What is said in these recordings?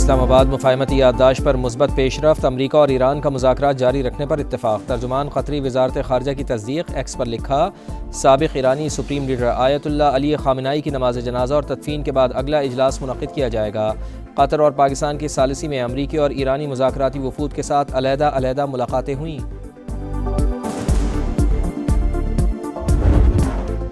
इस्लामाबाद मुफाहमती याददाश्त पर मुस्बत पेशरफ्त, अमरीका और ईरान का मुज़ाकरात जारी रखने पर इत्तेफाक। तर्जुमान क़तरी वज़ारत ख़ारजा की तस्दीक। एक्स पर लिखा, साबिक़ ईरानी supreme leader Ayatollah Ali Khamenei की नमाज जनाजा और तदफीन के बाद अगला इजलास मुनक़्क़िद किया जाएगा। कतर और पाकिस्तान की सालिसी में अमरीकी और ईरानी मुज़ाकराती वफ़ूद के साथ अलहदा मुलाकातें हुईं।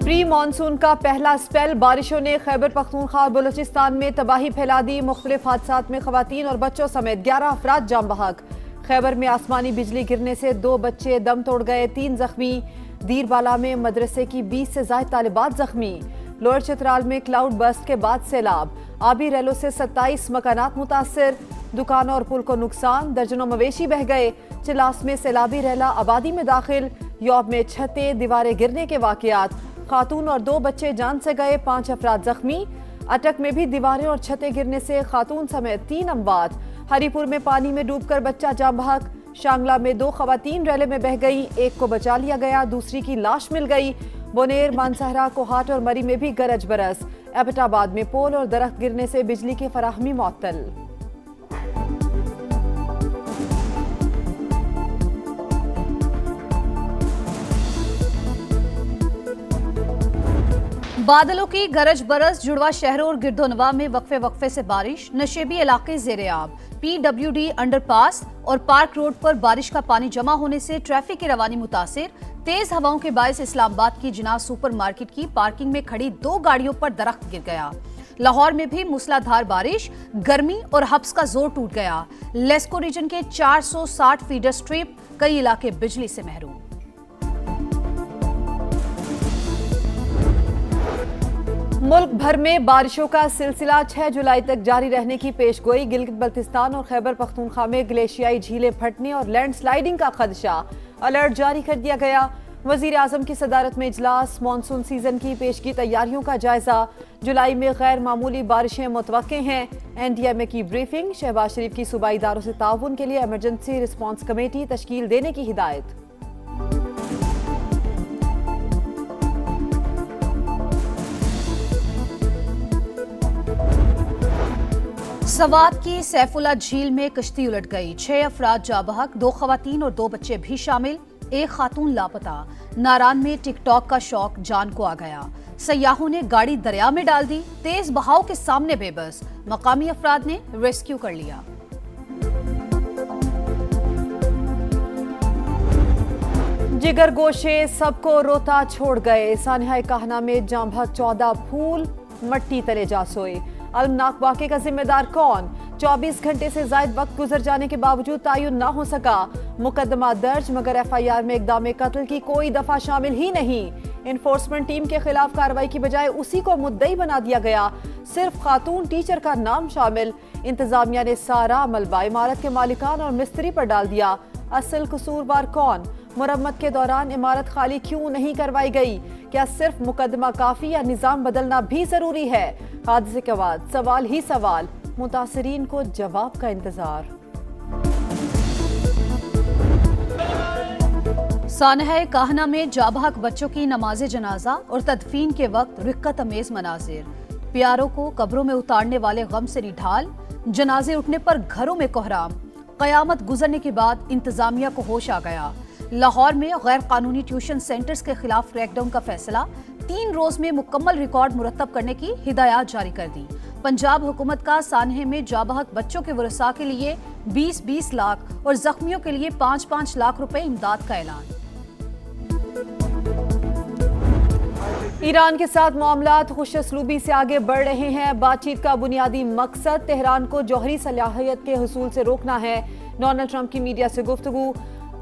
प्री मानसून का पहला स्पेल। बारिशों ने खैबर पख्तूनख्वा और बलूचिस्तान में तबाही फैला दी। मुख्तलिफ हादसात में खवातीन और बच्चों समेत 11 अफराद जाम बहक। खैबर में आसमानी बिजली गिरने से 2 बच्चे दम तोड़ गए, 3 जख्मी। दीरबाला में मदरसे की 20 से ज़ायद तालिबात जख्मी। लोअर चित्राल में क्लाउड बस्ट के बाद सैलाब। आबी रैलों से 27 मकानात मुतासिर। दुकानों और पुल को नुकसान, दर्जनों मवेशी बह गए। चिलास में सैलाबी रैला आबादी में दाखिल। यौब में छतें दीवारें गिरने के वाक़यात। खातून और 2 बच्चे जान से गए, 5 अफराद जख्मी। अटक में भी दीवारें और छतें गिरने से खातून समेत 3 अमवात। हरीपुर में पानी में डूबकर बच्चा जाम बहक। शांगला में 2 खवातीन रैले में बह गई, एक को बचा लिया गया, दूसरी की लाश मिल गई। बोनेर, मानसहरा, कोहाट और मरी में भी गरज बरस। एबटाबाद में पोल और दरख्त गिरने से बिजली की फराहमी मुअत्तल। बादलों की गरज बरस। जुड़वा शहरों और गिरदोनवा में वक्फे से बारिश। नशेबी इलाके जेरे आब। PWD अंडरपास और पार्क रोड पर बारिश का पानी जमा होने से ट्रैफिक की रवानी मुतासिर। तेज हवाओं के बायस इस्लामाबाद की जिना सुपरमार्केट की पार्किंग में खड़ी 2 गाड़ियों पर दरख्त गिर गया। लाहौर में भी मूसलाधार बारिश, गर्मी और हब्स का जोर टूट गया। लेस्को रीजन के 460 फीडर स्ट्रिप, कई इलाके बिजली से महरूम। मुल्क भर में बारिशों का सिलसिला 6 जुलाई तक जारी रहने की पेशगोई। गिलगित बल्तिस्तान और खैबर पख्तूनख्वा में ग्लेशियाई झीलें फटने और लैंडस्लाइडिंग का खदशा। अलर्ट जारी कर दिया गया। वजीर आजम की सदारत में इजलास। मानसून सीजन की पेशगी तैयारियों का जायजा। जुलाई में गैर मामूली बारिशें मुतवक्के हैं। NDMA की ब्रीफिंग। शहबाज शरीफ की सूबाई इदारों से ताउन के लिए इमरजेंसी रिस्पॉन्स कमेटी तश्कील देने की हिदायत। सवात की सैफुल्ला झील में कश्ती उलट गई, 6 अफराद जाबहक, 2 खवातीन और 2 बच्चे भी शामिल, 1 खातून लापता। नारान में टिकटॉक का शौक जान को आ गया। सयाहों ने गाड़ी दरिया में डाल दी, तेज बहाव के सामने बेबस। मकामी अफराद ने रेस्क्यू कर लिया। जिगर गोशे सबको रोता छोड़ गए। सानिहा कहना में जाम बहक 14 फूल मट्टी तले जा सोए। अलमनाक वाक़े का जिम्मेदार कौन? 24 घंटे से ज़ायद वक्त गुजर जाने के बावजूद तायुन ना हो सका। मुकदमा दर्ज, मगर FIR में इक़दाम कत्ल की कोई दफा शामिल ही नहीं। इन्फोर्समेंट टीम के खिलाफ कार्रवाई की बजाय उसी को मुद्दई बना दिया गया। सिर्फ खातून टीचर का नाम शामिल। इंतजामिया ने सारा मलबा इमारत के मालिकान और मिस्त्री पर डाल दिया। असल कसूरवार कौन? मुरम्मत के दौरान इमारत खाली क्यों नहीं करवाई गई? क्या सिर्फ मुकदमा काफी या निजाम बदलना भी जरूरी है? हादसे के बाद सवाल ही सवाल। मुतासिरीन को जवाब का इंतजार। सानिहा कहना में जाबहक बच्चों की नमाज जनाजा और तदफीन के वक्त रिक्कत अमेज मनाजिर। प्यारों को कब्रों में उतारने वाले गम से निढाल। जनाजे उठने पर घरों में कोहराम। कयामत गुजरने के बाद इंतजामिया को होश आ गया। लाहौर में गैर कानूनी ट्यूशन सेंटर्स के खिलाफ क्रैकडाउन का फैसला। 3 रोज में मुकम्मल रिकॉर्ड मुरतब करने की हिदायत जारी कर दी। पंजाब हुकूमत का सानहे में जाबहक बच्चों के वरसा के लिए 20-20 लाख और जख्मियों के लिए 5-5 लाख रुपए इमदाद का ऐलान। ईरान के साथ मामलात खुशअस्लूबी से आगे बढ़ रहे हैं। बातचीत का बुनियादी मकसद तेहरान को जौहरी सलाहियत के हुसूल से रोकना है। डोनाल्ड ट्रंप की मीडिया से गुफ्तगू।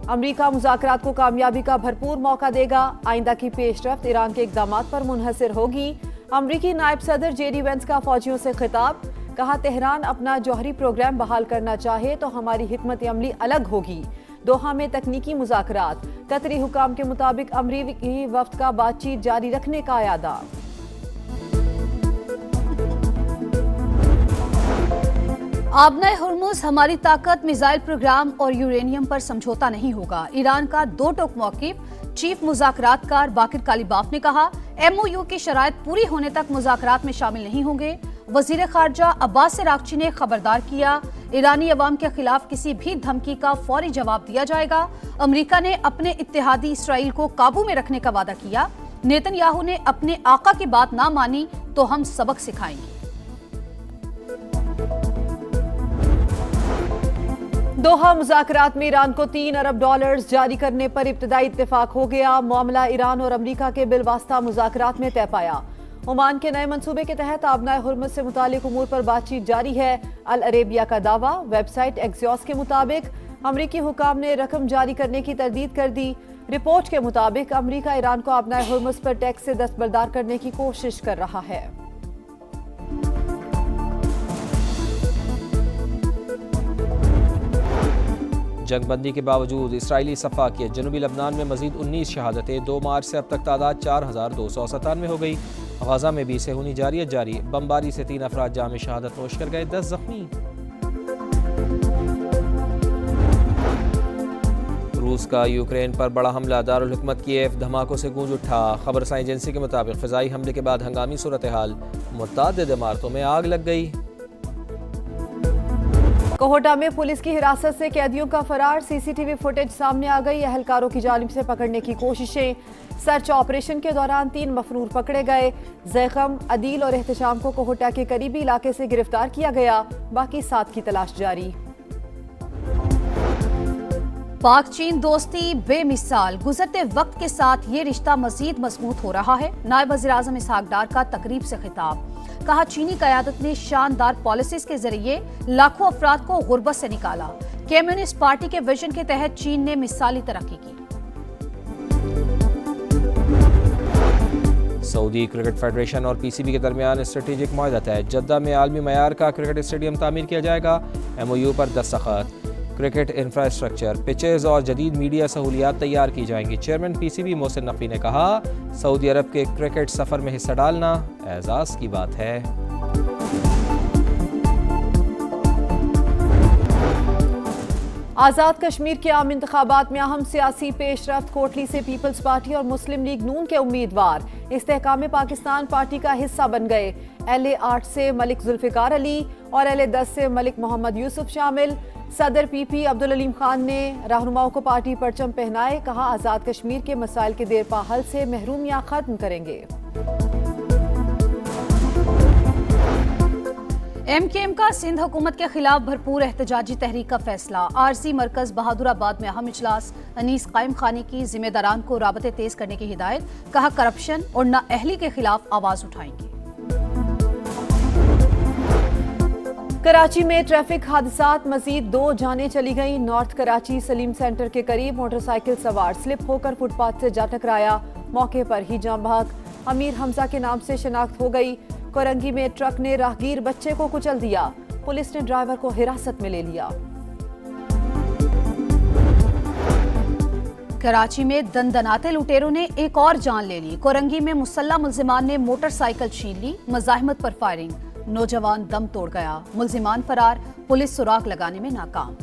अमरीका मुज़ाकरात को कामयाबी का भरपूर मौका देगा। आइंदा की पेशरफ्त ईरान के इक़दामात पर मुनहसर होगी। अमरीकी नायब सदर JD वेंस का फौजियों से खिताब। कहा, तेहरान अपना जौहरी प्रोग्राम बहाल करना चाहे तो हमारी हिकमत अमली अलग होगी। दोहा में तकनीकी मुज़ाकरात। कतरी हुकाम के मुताबिक अमरीकी वफ्द का बातचीत जारी रखने का इरादा। आबना हुर्मुज हमारी ताकत, मिसाइल प्रोग्राम और यूरेनियम पर समझौता नहीं होगा। ईरान का 2 टोक मौक़िफ़। चीफ मुज़ाकरातकार बाकिर कालीबाफ ने कहा, MOU की शराइत पूरी होने तक मुज़ाकरात में शामिल नहीं होंगे। वजीर खारजा अब्बास अरागची ने खबरदार किया, ईरानी अवाम के खिलाफ किसी भी धमकी का फौरी जवाब दिया जाएगा। अमेरिका ने अपने इत्तेहादी इसराइल को काबू में रखने का वादा किया। नेतन्याहू ने अपने आका की बात ना मानी तो हम सबक सिखाएंगे। दोहा मुज़ाकरात में ईरान को $3 अरब जारी करने पर इब्तिदाई इत्तेफाक हो गया। मामला ईरान और अमेरिका के बिलवास्ता मुज़ाकरात में तय पाया। ओमान के नए मंसूबे के तहत आबनाए हुर्मुज़ से मुतालिक उमूर पर बातचीत जारी है। अल अरेबिया का दावा। वेबसाइट एक्सियोस के मुताबिक अमरीकी हुकाम ने रकम जारी करने की तरदीद कर दी। रिपोर्ट के मुताबिक अमरीका ईरान को आबनाए हुर्मुज़ पर टैक्स से दस्तबरदार करने की कोशिश कर रहा है। जंगबंदी के बावजूद इसराइली सफाकियत जनूबी लबनान में मजीद 19 शहादतें। 2 मार्च से अब तक तादाद 4297 हो गई। गजा में भी सेहूनी जारियत जारी। बमबारी से 3 अफराद जाम शहादत नोश कर गए, 10 जख्मी। रूस का यूक्रेन पर बड़ा हमला। दारुल हुकूमत कीव धमाकों से गूंज उठा। खबरसां एजेंसी के मुताबिक फ़िज़ाई हमले के बाद हंगामी सूरत हाल। मुतअद्दिद इमारतों में आग लग गई। कोहोटा में पुलिस की हिरासत से कैदियों का फरार। सीसीटीवी फुटेज सामने आ गई। अहलकारों की जानिब से पकड़ने की कोशिशें। सर्च ऑपरेशन के दौरान 3 मफरूर पकड़े गए। ज़ैखम, अदील और एहतशाम को कोहोटा के करीबी इलाके से गिरफ्तार किया गया। बाकी 7 की तलाश जारी। पाक चीन दोस्ती बेमिसाल। गुजरते वक्त के साथ ये रिश्ता मजीद मजबूत हो रहा है। नायब वज़ीर-ए-आज़म इसहाक डार का तकरीब से खिताब। कहा, चीनी क़यादत ने शानदार पॉलिसीज के जरिए लाखों अफराद को गुर्बत से निकाला। कम्युनिस्ट पार्टी के विजन के तहत चीन ने मिसाली तरक्की की। सऊदी क्रिकेट फेडरेशन और पीसीबी के दरमियान स्ट्रेटेजिक मुआहदा तय। जद्दा में आलमी मयार का क्रिकेट स्टेडियम तामीर किया जाएगा। एमओयू पर दस्तखत। क्रिकेट इंफ्रास्ट्रक्चर, पिचेज और जदीद मीडिया सहूलियात तैयार की जाएंगी। चेयरमैन पीसीबी मोहसिन नकवी ने कहा, सऊदी अरब के क्रिकेट सफर में हिस्सा डालना एजाज की बात है। आज़ाद कश्मीर के आम इंतखाबात में अहम सियासी पेशरफ्त। कोटली से पीपल्स पार्टी और मुस्लिम लीग नून के उम्मीदवार इस्तेहकाम पाकिस्तान पार्टी का हिस्सा बन गए। LA 8 से मलिक जुल्फिकार अली और LA 10 से मलिक मोहम्मद यूसुफ शामिल। सदर PP अब्दुल अलीम खान ने रहनुमाओं को पार्टी परचम पहनाए। कहा, आज़ाद कश्मीर के मसाइल के देरपा हल से महरूमियां खत्म करेंगे। MKM का सिंध हुकूमत के खिलाफ भरपूर एहतजाजी तहरीक का फैसला। आरजी मरकज बहादुराबाद में अहम इजलास। अनीस कायम खानी की जिम्मेदारान को राबते तेज करने की हिदायत। कहा, करप्शन और नाअहली के खिलाफ आवाज उठाएंगे। कराची में ट्रैफिक हादसात। मजीद 2 जानें चली गईं। नॉर्थ कराची सलीम सेंटर के करीब मोटरसाइकिल सवार स्लिप होकर फुटपाथ से जा टकराया। मौके पर ही जाम बहक। अमीर हमजा के नाम से शनाख्त हो गई। कोरंगी में ट्रक ने राहगीर बच्चे को कुचल दिया। पुलिस ने ड्राइवर को हिरासत में ले लिया। कराची में दंदनाते लुटेरों ने एक और जान ले ली। कोरंगी में मुसल्ला मुल्जिमान ने मोटरसाइकिल छीन ली। मज़ाहिमत पर फायरिंग। नौजवान दम तोड़ गया। मुल्जिमान फरार। पुलिस सुराग लगाने में नाकाम।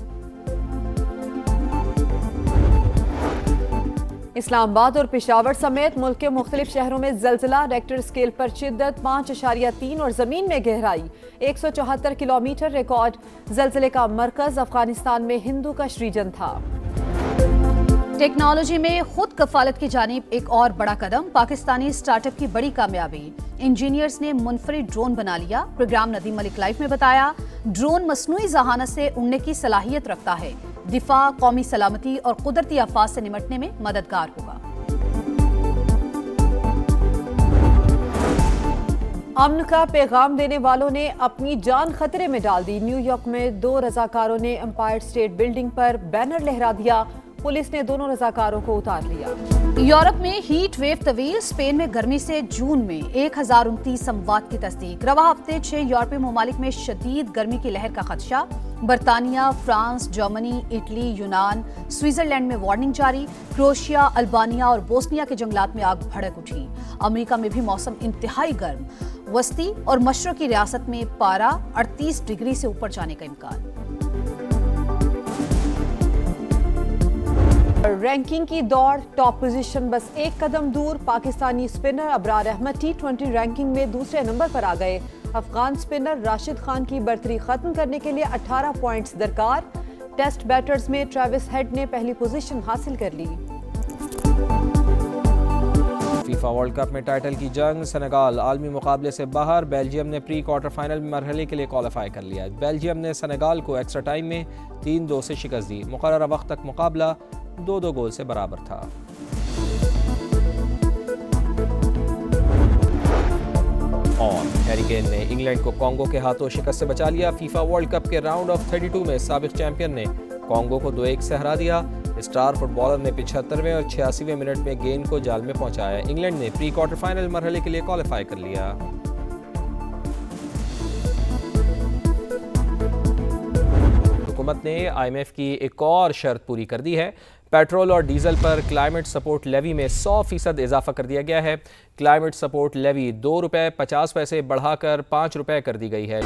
इस्लामाबाद और पेशावर समेत मुल्क के मुख्तलिफ शहरों में जल्जला। रेक्टर स्केल पर शिद्दत 5.3 और जमीन में गहराई 174 किलोमीटर रिकॉर्ड। जल्जले का मरकज अफगानिस्तान में हिंदू कश रीजन था। टेक्नोलॉजी में खुद कफालत की जानिब एक और बड़ा कदम। पाकिस्तानी स्टार्टअप की बड़ी कामयाबी। इंजीनियर्स ने मुनफरिद ड्रोन बना लिया। प्रोग्राम नदीम मलिक लाइफ में बताया, ड्रोन मसनूई जहानत से उड़ने की सलाहियत रखता है। दिफा, कौमी सलामती और कुदरती आफात से निपटने में मददगार होगा। अमन का पैगाम देने वालों ने अपनी जान खतरे में डाल दी। न्यूयॉर्क में 2 रजाकारों ने एम्पायर स्टेट बिल्डिंग पर बैनर लहरा दिया। पुलिस ने दोनों रजाकारों को उतार लिया। यूरोप में हीट वेव तवील। स्पेन में गर्मी से जून में 1029 अमवात की तस्दीक। रवा हफ्ते 6 यूरोपीय ममालिक में शदीद गर्मी की लहर का खदशा। बरतानिया, फ्रांस, जर्मनी, इटली, यूनान, स्विट्जरलैंड में वार्निंग जारी। क्रोएशिया, अल्बानिया और बोस्निया के जंगलात में आग भड़क उठी। अमेरिका में भी मौसम इंतहाई गर्म। वस्ती और मशरकी रियासत में पारा 38 डिग्री से ऊपर जाने का इम्कान। रैंकिंग की दौड़, टॉप पोजीशन बस एक कदम दूर। Pakistani spinner Abrar Ahmed T20 ranking में दूसरे नंबर पर आ गए। अफगान स्पिनर राशिद खान की बर्तरी खत्म करने के लिए 18 पॉइंट्स दरकार। टेस्ट बैटर्स में ट्रेविस हेड ने पहली पोजीशन हासिल कर ली। फीफा वर्ल्ड कप में टाइटल की जंग, सेनेगाल आलमी मुकाबले से बाहर। बेल्जियम ने प्री क्वार्टर फाइनल मरहले के लिए क्वालिफाई कर लिया। बेल्जियम ने सेनेगाल को एक्स्ट्रा टाइम में 3-2 से शिकस्त दी। मुकर्ररा वक्त तक मुकाबला 2-2 गोल से बराबर था। और हैरी केन ने इंग्लैंड को कॉन्गो के हाथों शिकस्त से बचा लिया। फीफा वर्ल्ड कप के राउंड ऑफ 32 में साबिक चैंपियन ने कॉन्गो को 2-1 से हरा दिया। स्टार फुटबॉलर ने 75वें और 86वें मिनट में गेंद को जाल में पहुंचाया। इंग्लैंड ने प्री क्वार्टर फाइनल मरहले के लिए क्वालिफाई कर लिया। हुकूमत ने IMF की एक और शर्त पूरी कर दी है। पेट्रोल और डीजल पर क्लाइमेट सपोर्ट लेवी में 100% इजाफा कर दिया गया है। क्लाइमेट सपोर्ट लेवी ₹2.50 बढ़ाकर ₹5 कर दी गई है।